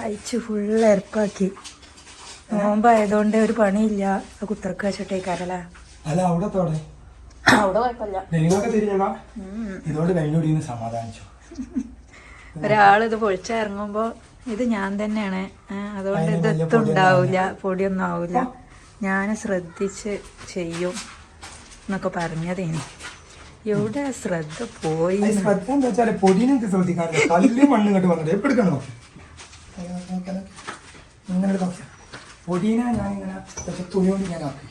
അയച്ച് ഫുള്ള് എരപ്പാക്കി. നോമ്പായതുകൊണ്ട് ഒരു പണിയില്ല. കുത്തർക്ക് വെച്ചിട്ടേക്കാരല്ലേ? അല്ല അവിടെ തോടെ അവിടെ കുഴപ്പമില്ല. ഇതോട് കഴിഞ്ഞോടിന്ന് സമാധാനിച്ചു. ഒരാളിത് പൊളിച്ചിറങ്ങുമ്പോ ഇത് ഞാൻ തന്നെയാണ്. അതുകൊണ്ട് ഇതൊന്നും ഉണ്ടാവില്ല, പൊടിയൊന്നും ആവില്ല, ഞാൻ ശ്രദ്ധിച്ച് ചെയ്യും എന്നൊക്കെ പറഞ്ഞതേനി. എവിടെ ശ്രദ്ധ പോയി? ശ്രദ്ധ എന്താ വെച്ചാല് പൊടിയൊക്കെ ശ്രദ്ധിക്കാറില്ല. കല്ല് മണ്ണ് ഇങ്ങോട്ട് വന്നിട്ട് എപ്പോ എടുക്കണോ ഇങ്ങനെ പൊടിയെ ഞാനിങ്ങനെ തുണി കൊണ്ട് ഞാൻ ആക്കി.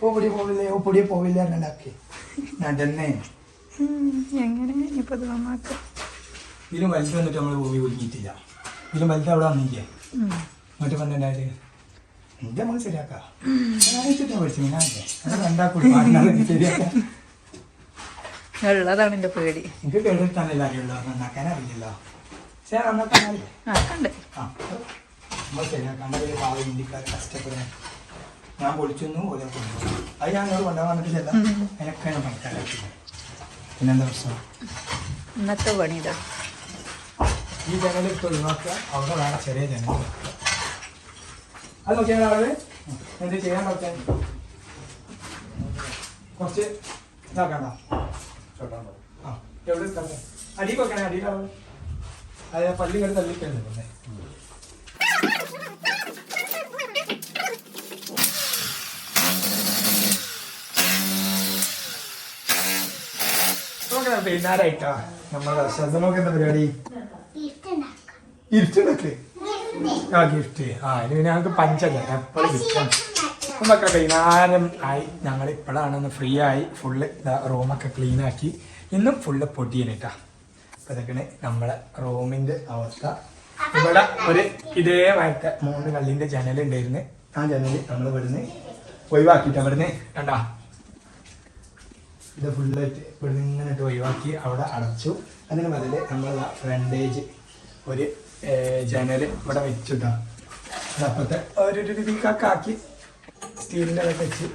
പൊടിയെ പോവില്ലേ, പൊടിയെ പോവില്ല എന്നാക്കി നടന്നേ. എങ്ങനെ ഇപ്പൊ നന്നാക്കാം? ഇതിലും വലുത് വന്നിട്ട് നമ്മള് ഭൂമി ഒതുങ്ങിയിട്ടില്ല. ഇതിലും വലുത് അവിടെ വന്നില്ലേ എന്നിട്ട് പറഞ്ഞാല് എന്റെ നമ്മൾ ശരിയാക്കാം. ഉള്ളതാണ് എന്റെ പേടി. എനിക്ക് കേട്ടിട്ടാണല്ലോ അറിയുള്ളൂ, നന്നാക്കാൻ അറിയില്ലല്ലോ. ശരി നന്നാക്കാനല്ലേ നമ്മൾ ശരിയാക്കാൻ ഇന്ത്യക്കാർ കഷ്ടപ്പെടുന്നത്. ഞാൻ പൊളിച്ചൊന്നു പോലെ അത് ഞാൻ അവിടെ കൊണ്ടുപോകാൻ വന്നിട്ടില്ല. അതിനൊക്കെ ഞാൻ മനസ്സിലാക്കില്ല. പിന്നെന്താ പ്രശ്നം? ഇന്നത്തെ പണി ഇതാ. ഈ ജനലിട്ട് ഒഴിവാക്കുക. അവിടെ വേണം ചെറിയ ജനൽ. അത് നോക്കിയാൽ ആള് എന്ത് ചെയ്യാൻ പറ്റാൻ കുറച്ച് ഇതാക്കണ്ട. ആ എവിടെ അടി വെക്കണേ? അടിയിലാവും. അത് പള്ളി കണ്ട് തള്ളിക്കല്ലേ. വൈകുന്നേരമായിട്ടാ നമ്മളെ ശബ്ദമൊക്കെ എന്താ പരിപാടി? ഗിഫ്റ്റ്. ആ ഗിഫ്റ്റ്. അതിന് പിന്നെ ഞങ്ങൾക്ക് പഞ്ചല്ല എപ്പോഴും ഗിഫ്റ്റാണ്. നമുക്ക് വൈകുന്നേരം ആയി. ഞങ്ങൾ ഇപ്പോഴാണ് ഫ്രീ ആയി. ഫുള്ള് റൂമൊക്കെ ക്ലീൻ ആക്കി. ഇന്നും ഫുള്ള് പൊട്ടിയനിട്ടാ. അപ്പൊ ഇതൊക്കെയാണ് നമ്മളെ റൂമിന്റെ അവസ്ഥ. ഇവിടെ ഒരു ഇതേമായിട്ട് 3 കല്ലിന്റെ ജനലുണ്ടായിരുന്നു. ആ ജനല് നമ്മൾ ഇവിടുന്ന് ഒഴിവാക്കിയിട്ട് ഇവിടുന്ന് കണ്ടാ ഇത് ഫുള്ളായിട്ട് ഇവിടുന്ന് ഇങ്ങനെ ഇട്ട് ഒഴിവാക്കി അവിടെ അടച്ചു. അതിന് ബദല് നമ്മൾ ഫ്രണ്ടേജ് ഒരു ജനൽ ഇവിടെ വെച്ചിട്ടാ. അപ്പത്തെ ഒരു രീതിക്കാക്കി സ്റ്റീലിൻ്റെ ഒക്കെ വെച്ച്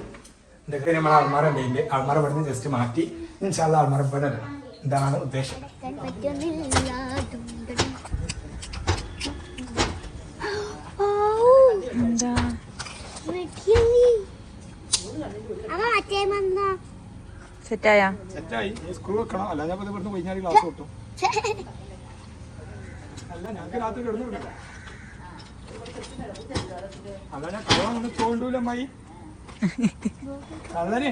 ഇതൊക്കെ നമ്മൾ അൾമാറ ഉണ്ടെങ്കിൽ അൾമാറ ഇവിടുന്ന് ജസ്റ്റ് മാറ്റി ഇൻഷാല്ലാ അൾമാറ ഇവിടെ ഇടണം. ഇതാണ് ഉദ്ദേശം. സെറ്റായി. സ്ക്രൂ വെക്കണം. അല്ല ഞാൻ ഇവിടുന്ന് കഴിഞ്ഞാൽ ക്ലാസ് കിട്ടും. അല്ല ഞങ്ങൾക്ക് രാത്രി കിടന്നു. അല്ല ഞാൻ കള്ളങ്ങനെ തോണ്ടൂലമ്മായി. കള്ളനെ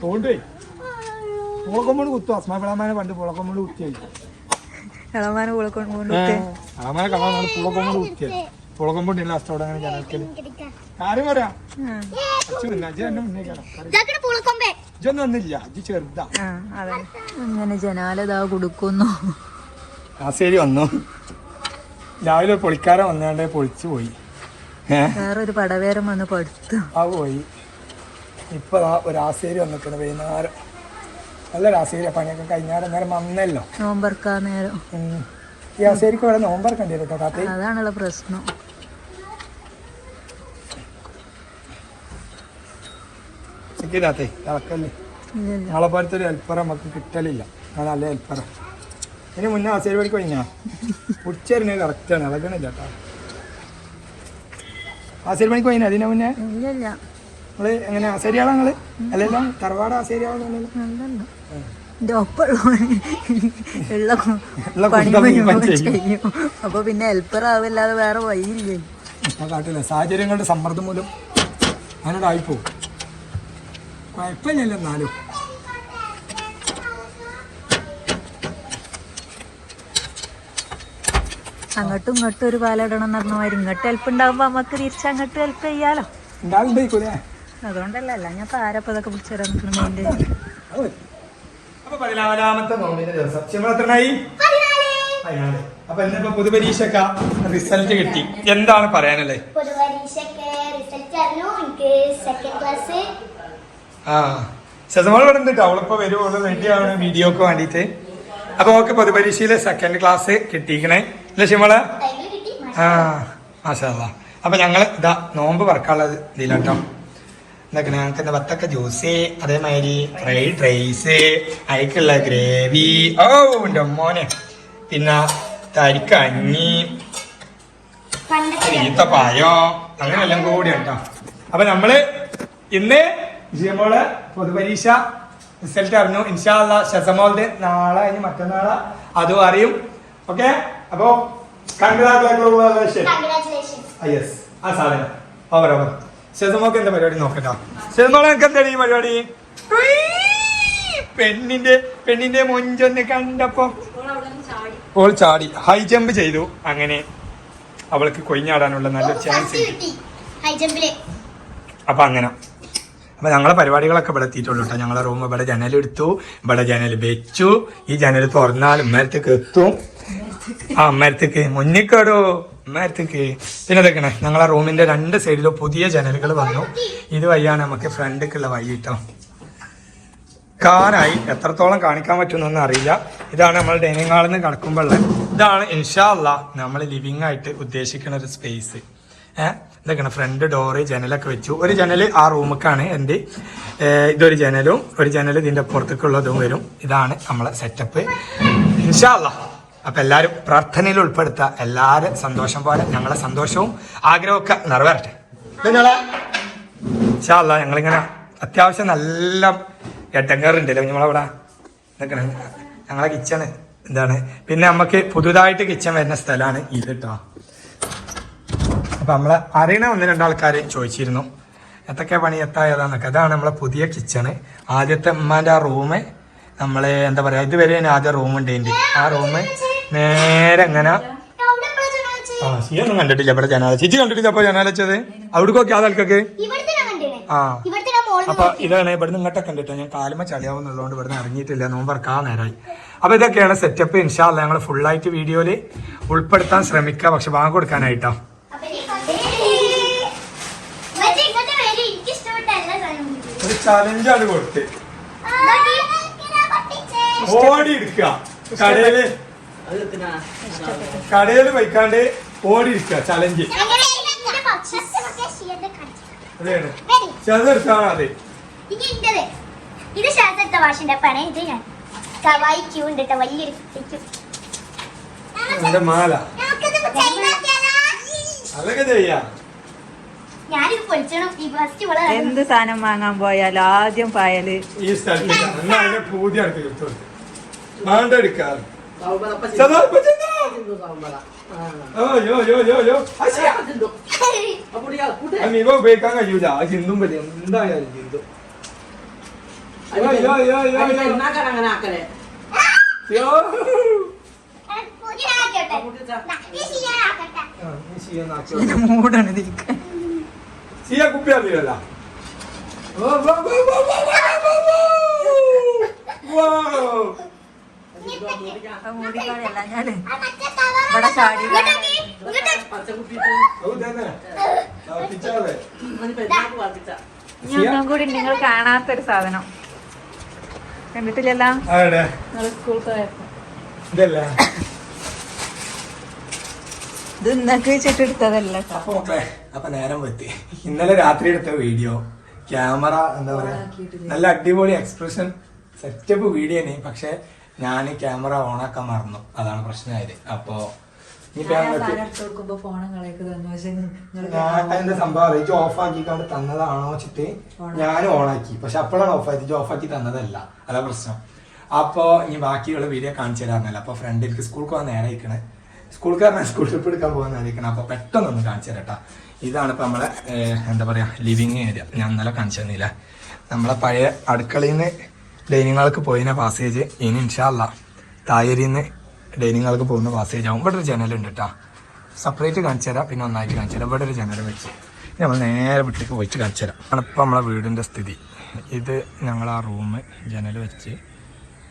തോണ്ടേ പുളക്കൊമ്പോണ്ട് കുത്തു. അസ്മാപിളമാനെ പണ്ട് പുളക്കൊമ്പോണ്ട് കുത്തിയായി. ഇളമാനെ പുളക്കൊമ്പോണ്ട് കുത്തിയായി. പുളക്കൊമ്പോണ്ട് ലാസ്റ്റ് അവിടെ അങ്ങനെ ജനൽക്കല് കാര്യം പറയാം. ഇജൊന്നും വന്നില്ല. ഇജ് ചെറുതാ. അങ്ങനെ ജനാലതാ കൊടുക്കുന്നു. ആശേരി വന്നു. രാവിലെ പൊളിക്കാരൻ വന്നാണ്ട് പൊളിച്ചു പോയി. വേറൊരു പടവേരം വന്ന് പടുത്തു. ആ പോയി. ഇപ്പൊ ഒരു ആശേരി വന്നിട്ടുണ്ട് വൈകുന്നേരം. നല്ലൊരു ആശേരി. പണിയൊക്കെ കഴിഞ്ഞാൽ നേരം വന്നല്ലോ. നോമ്പറക്കാൻ നേരം. ഈ ആശേരിക്ക് ഇവിടെ നോമ്പറക്കണ്ടി കേട്ടോ താത്ത. അതാണുള്ള പ്രശ്നം. താത്തേ ഇളക്കല്ലേ. നാളെ പോലത്തെ ഒരു ഹെൽപ്പർ നമുക്ക് കിട്ടലില്ല. നല്ല ഹെൽപ്പറ. ഇനി മുന്നേ ആശേരി പണിക്ക് കഴിഞ്ഞാ ഉച്ചരിന് കറക്റ്റാണ്. ഇളകണില്ല കേട്ടോ. ആശേരി പണിക്ക് കഴിഞ്ഞ അതിനെ മുന്നേ നിങ്ങള് എങ്ങനെ ആശേരിയാളോ നിങ്ങള്? അല്ലല്ലോ തറവാട് ആശേരിയാളോ? അപ്പൊ പിന്നെ ഹെൽപ്പർ ആവില്ലാതെ വേറെ വഴിയില്ലേ. കാട്ടില്ല. സാഹചര്യങ്ങളുടെ സമ്മർദ്ദം മൂലം അതിനോട് ആയിപ്പോവും. കുഴപ്പമില്ലല്ലോ. എന്നാലും അങ്ങോട്ടും ഇങ്ങോട്ടും ഒരു പാലിടണം എന്ന് പറഞ്ഞ മാതിരി ഇങ്ങോട്ട് ഹെൽപ്പ് ഉണ്ടാവുമ്പോ നമുക്ക് തിരിച്ചങ്ങോട്ട് ഹെൽപ്പ് ചെയ്യാലോ. അതുകൊണ്ടല്ല ഞാൻ ആരപ്പോ ഇതൊക്കെ പിടിച്ചുതരാൻ നിൽക്കണ. അപ്പൊ 14ാമത്തെ നോമ്പിന്റെ ദിവസം എത്രയായി? അപ്പൊ ഇന്നിപ്പോ പൊതുപരീക്ഷക്ക റിസൾട്ട് കിട്ടി. എന്താണ് പറയാനല്ലേ? ശതമാനം ഇവിടെ ഉണ്ട്. അവളിപ്പോ വരുവുള്ളൂ റെഡി ആവണ വീഡിയോക്ക് വേണ്ടിട്ട്. അപ്പൊ ഓക്കെ പൊതുപരീക്ഷയിലെ 2nd ക്ലാസ് കിട്ടിക്കണേ അല്ലേ ഷിമള്? മാഷാ അല്ലാഹ്. അപ്പൊ ഞങ്ങള് ഇതാ നോമ്പ് പറക്കാനുള്ളത് ഇതിലാട്ടോ. എന്തൊക്കെ ഞങ്ങൾക്ക് എന്താ വത്തക്ക ജ്യൂസ്, അതേമാതിരി ഫ്രൈഡ് റൈസ്, അതിക്കുള്ള ഗ്രേവി, ഓ എൻ്റെ മോനെ, പിന്നെ തരിക്കഞ്ഞി, ഈത്തപ്പായോ അങ്ങനെ എല്ലാം കൂടി കേട്ടോ. അപ്പൊ നമ്മള് ഇന്ന് ജിയമോള് പൊതുപരീക്ഷ റിസൾട്ട് അറിഞ്ഞു. ഇൻഷാ അല്ലാ ഷസമോളുടെ നാളെ ഇനി മറ്റന്നാളെ അതും അറിയും. ഓക്കെ, അപ്പൊ യെസ് ആ സാധനം ഓവർ ഓവർ. ഷസമോൾക്ക് എന്താ പരിപാടി നോക്കട്ടോ. ഷസമോളെ എനിക്ക് എന്താണ് ഈ പരിപാടി? പെണ്ണിന്റെ മൊഞ്ചൊന്ന് കണ്ടപ്പോ ഓൾ ചാടി ഹൈ ജമ്പ് ചെയ്തു. അങ്ങനെ അവൾക്ക് കൊയിഞ്ഞാടാനുള്ള നല്ലൊരു ചാൻസ്. അപ്പൊ അങ്ങനെ അപ്പൊ ഞങ്ങളെ പരിപാടികളൊക്കെ ഇവിടെ എത്തിയിട്ടുള്ളൂ കേട്ടോ. ഞങ്ങളെ റൂം ഇവിടെ ജനലെടുത്തു, ഇവിടെ ജനൽ വെച്ചു. ഈ ജനൽ തുറന്നാൽ ഉമ്മരത്തേക്ക് എത്തും. ആ ഉമ്മരത്തേക്ക് മുന്നിക്കടോ ഉമ്മരത്തേക്ക്. പിന്നെ ഇതൊക്കെ ഞങ്ങളെ റൂമിന്റെ 2 സൈഡിലും പുതിയ ജനലുകൾ വന്നു. ഇത് വഴിയാണ് നമുക്ക് ഫ്രണ്ടിലേക്കുള്ള വഴി കേട്ടോ. കാറായി എത്രത്തോളം കാണിക്കാൻ പറ്റുമെന്നൊന്നും അറിയില്ല. ഇതാണ് നമ്മൾ ഡൈനിങ് ഹാളിൽ നിന്ന് കിടക്കുമ്പോൾ ഇതാണ് ഇൻഷാ അല്ലാ നമ്മൾ ലിവിങ് ആയിട്ട് ഉദ്ദേശിക്കുന്ന ഒരു സ്പേസ്. ഇതൊക്കെയാണ് ഫ്രണ്ട് ഡോറ് ജനലൊക്കെ വെച്ചു. ഒരു ജനൽ ആ റൂമൊക്കെയാണ് എൻ്റെ. ഇതൊരു ജനലും ഒരു ജനൽ ഇതിൻ്റെ പുറത്തേക്കുള്ളതും വരും. ഇതാണ് നമ്മളെ സെറ്റപ്പ് ഇൻഷാ അല്ലാ. അപ്പൊ എല്ലാവരും പ്രാർത്ഥനയിൽ ഉൾപ്പെടുത്തുക. എല്ലാവരും സന്തോഷം പോലെ ഞങ്ങളെ സന്തോഷവും ആഗ്രഹമൊക്കെ നിറവേറട്ടെ. ഇൻഷാ അല്ലാ ഞങ്ങളിങ്ങനെ അത്യാവശ്യം നല്ല എട്ടങ്കറുണ്ടല്ലോ നമ്മളവിടെ ഇതൊക്കെ ഞങ്ങളെ കിച്ചണ് എന്താണ്. പിന്നെ നമുക്ക് പുതുതായിട്ട് കിച്ചൺ വരുന്ന സ്ഥലമാണ് ഇത് കേട്ടോ. അപ്പൊ നമ്മളെ അറിയണ 1-2 ആൾക്കാർ ചോദിച്ചിരുന്നു എത്തൊക്കെ പണി എത്തായതാന്നൊക്കെ. അതാണ് നമ്മളെ പുതിയ കിച്ചണ്. ആദ്യത്തെ ഉമ്മാന്റെ ആ റൂമ് നമ്മളെ എന്താ പറയാ ഇതുവരെ ആദ്യം റൂം ഉണ്ട്. ആ റൂമ് നേരെ ഇങ്ങനെ ഒന്നും കണ്ടിട്ടില്ല. ഇവിടെ ജനാല ചേച്ചി കണ്ടിട്ടില്ല. അപ്പൊ ജനാല വെച്ചത് അവിടേക്കൊക്കെ ആൾക്കൊക്കെ ആ. അപ്പൊ ഇതാണ് ഇവിടുന്ന് ഇങ്ങോട്ടൊക്കെ കണ്ടിട്ടോ. ഞാൻ കാലുമ ചളിയാവുന്നുള്ളതുകൊണ്ട് ഇവിടുന്ന് ഇറങ്ങിയിട്ടില്ല. നോമ്പറക്കാൻ നേരമായി. അപ്പൊ ഇതൊക്കെയാണ് സെറ്റപ്പ്. ഇൻഷാ അല്ലാ ഞങ്ങൾ ഫുള്ളായിട്ട് വീഡിയോയില് ഉൾപ്പെടുത്താൻ ശ്രമിക്കുക. പക്ഷെ ബാങ്ക് കൊടുക്കാനായിട്ടോ. ഒരു ചലഞ്ചാണ് കൊടുത്ത് ഓടി എടുക്കുക. കടയില് വയ്ക്കാണ്ട് ഓടി എടുക്കുക ചലഞ്ച്. അതെയാണ് ചെറുതെടുത്താണ്. അതെ ഇത് ശാസ്ത്രത്തെ വാഷിന്റെ പണ. ഇത് ഞാൻ കവായി ക്യൂ ഉണ്ട് കേട്ടോ. വലിയൊരു മാല അതൊക്കെ ചെയ്യാ. ഞാനിത് പൊളിച്ചണം. ഈ ഫസ്റ്റ് എന്ത് സാധനം വാങ്ങാൻ പോയാലും ആദ്യം പായല് ഈ സ്ഥലത്ത് പൂതി അടുത്ത് വേണ്ട എടുക്കാറ്. അമ്മീവ ഉപയോഗിക്കാൻ കഴിയൂല. ഹിന്ദും പറ്റും എന്തായാലും ഹിന്ദു. മൂടാണ് സിയ കുപ്പി അറിയില്ല. മൂടിക്കാളല്ല ഞാന് ഇവിടെ ചാടി ഒന്നും കൂടി നിങ്ങൾ കാണാത്തൊരു സാധനം കണ്ടിട്ടില്ലല്ലോ. നിങ്ങൾ സ്കൂൾ പോയപ്പോ ഇത് ഇന്നൊക്കെ വെച്ചിട്ടെടുത്തതല്ല. അപ്പൊ നേരം പറ്റി. ഇന്നലെ രാത്രി എടുത്ത വീഡിയോ ക്യാമറ എന്താ പറയാ നല്ല അടിപൊളി എക്സ്പ്രഷൻ സെറ്റപ്പ് വീഡിയോ ആണ്. പക്ഷെ ഞാൻ ക്യാമറ ഓണാക്കാൻ മറന്നു. അതാണ് പ്രശ്നമായത്. അപ്പൊ എന്താ സംഭവം ഇത് ഓഫ് ആക്കിക്കാണ്ട് തന്നതാണോ വെച്ചിട്ട് ഞാൻ ഓണാക്കി. പക്ഷെ അപ്പോഴാണ് ഓഫാക്കി തന്നതല്ല. അതാ പ്രശ്നം. അപ്പൊ ഇനി ബാക്കിയുള്ള വീഡിയോ കാണിച്ചു തരാറുന്നല്ല. അപ്പൊ ഫ്രണ്ടിലേക്ക് സ്കൂൾക്ക് പോകാൻ നേരെ ഇരിക്കണേ. സ്കൂൾക്കാരനെ സ്കൂൾ ട്രിപ്പ് എടുക്കാൻ പോകാൻ നേരെ ഇരിക്കണം. അപ്പൊ പെട്ടെന്നൊന്ന് കാണിച്ചു തരട്ടാ. ഇതാണ് ഇപ്പൊ നമ്മളെ എന്താ പറയാ ലിവിങ് ഏരിയ. ഞാൻ ഇന്നലെ കാണിച്ചു തന്നില്ല. നമ്മളെ പഴയ അടുക്കളയിൽ നിന്ന് ഡൈനിങ് ഹാൾക്ക് പോയിന പാസേജ്. ഇനി ഇൻഷാ അല്ലാ തായരിയിൽ നിന്ന് ഡൈനിങ് ഹാൾക്ക് പോകുന്ന പാസേജ് ആവും. ഇവിടെ ഒരു ജനലുണ്ട് കേട്ടോ. സെപ്പറേറ്റ് കാണിച്ചു തരാം. പിന്നെ ഒന്നായിട്ട് കാണിച്ചു തരാം. ഇവിടെ ഒരു ജനൽ വെച്ച് നമ്മൾ നേരെ വീട്ടിലേക്ക് പോയിട്ട് കാണിച്ചു തരാം. ഇപ്പം നമ്മളെ വീടിൻ്റെ സ്ഥിതി. ഇത് ഞങ്ങൾ ആ റൂം ജനൽ വെച്ച്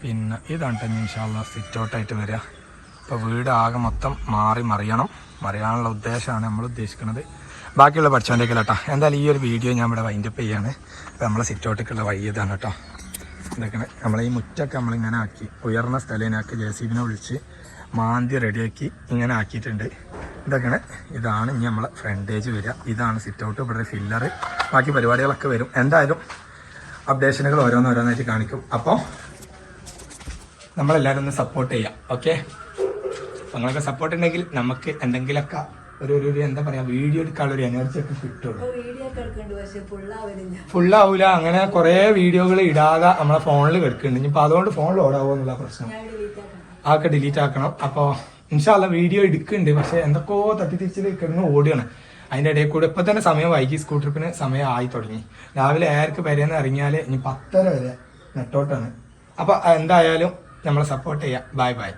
പിന്നെ ഇതാണ് ഇൻഷാ അല്ലാ സിറ്റ് ഔട്ടായിട്ട് വരിക. ഇപ്പോൾ വീട് ആകെ മൊത്തം മറിയാനുള്ള ഉദ്ദേശമാണ് നമ്മൾ ഉദ്ദേശിക്കുന്നത്. ബാക്കിയുള്ള പഠിച്ചോണ്ടേക്കല്ല കേട്ടോ. എന്തായാലും ഈ ഒരു വീഡിയോ ഞാൻ ഇവിടെ വൈൻഡപ്പ് ചെയ്യാണ്. അപ്പോൾ നമ്മളെ സിറ്റ് ഔട്ടേക്കുള്ള വഴി ഇതാണ് കേട്ടോ. ഇതൊക്കെ നമ്മളെ ഈ മുറ്റൊക്കെ നമ്മളിങ്ങനെ ആക്കി ഉയർന്ന സ്ഥലത്തിനാക്കി JCBനെ വിളിച്ച് മാന്തി റെഡിയാക്കി ഇങ്ങനെ ആക്കിയിട്ടുണ്ട്. ഇതാണ് ഇനി നമ്മളെ ഫ്രണ്ടേജ് വരിക. ഇതാണ് സിറ്റ് ഔട്ട്. ഇവിടെ ഫില്ലറ് ബാക്കി പരിപാടികളൊക്കെ വരും. എന്തായാലും അപ്ഡേഷനുകൾ ഓരോന്നോരോന്നായിട്ട് കാണിക്കും. അപ്പോൾ നമ്മളെല്ലാവരും ഒന്ന് സപ്പോർട്ട് ചെയ്യാം. ഓക്കെ, നിങ്ങളൊക്കെ സപ്പോർട്ട് ഉണ്ടെങ്കിൽ നമുക്ക് എന്തെങ്കിലുമൊക്കെ ഒരു എന്താ പറയാ വീഡിയോ എടുക്കാനുള്ള ഒരു എനർജി ഒക്കെ കിട്ടുള്ളൂ. വീഡിയോ ഒക്കെ എടുക്കണ്ട് പക്ഷെ ഫുള്ളാവൂല. അങ്ങനെ കുറെ വീഡിയോകൾ ഇടാതെ നമ്മളെ ഫോണിൽ കിടക്കുന്നുണ്ട്. ഇനിയിപ്പോൾ അതുകൊണ്ട് ഫോൺ ലോഡാവോ എന്നുള്ള പ്രശ്നം. അതൊക്കെ ഡിലീറ്റ് ആക്കണം. അപ്പോൾ ഇൻഷാല്ല വീഡിയോ എടുക്കുന്നുണ്ട്. പക്ഷെ എന്തൊക്കെയോ തട്ടിത്തിരിച്ചിൽ കിടന്ന് ഓടുകയാണ്. അതിൻ്റെ ഇടയിൽ കൂടെ ഇപ്പം തന്നെ സമയം വൈകി. സ്കൂൾ ട്രിപ്പിന് സമയം ആയി തുടങ്ങി. രാവിലെ 7 വരെയെന്ന് ഇറങ്ങിയാൽ ഇനി 10:30 വരെ നെട്ടോട്ടാണ്. അപ്പോൾ എന്തായാലും നമ്മളെ സപ്പോർട്ട് ചെയ്യാം. Bye bye.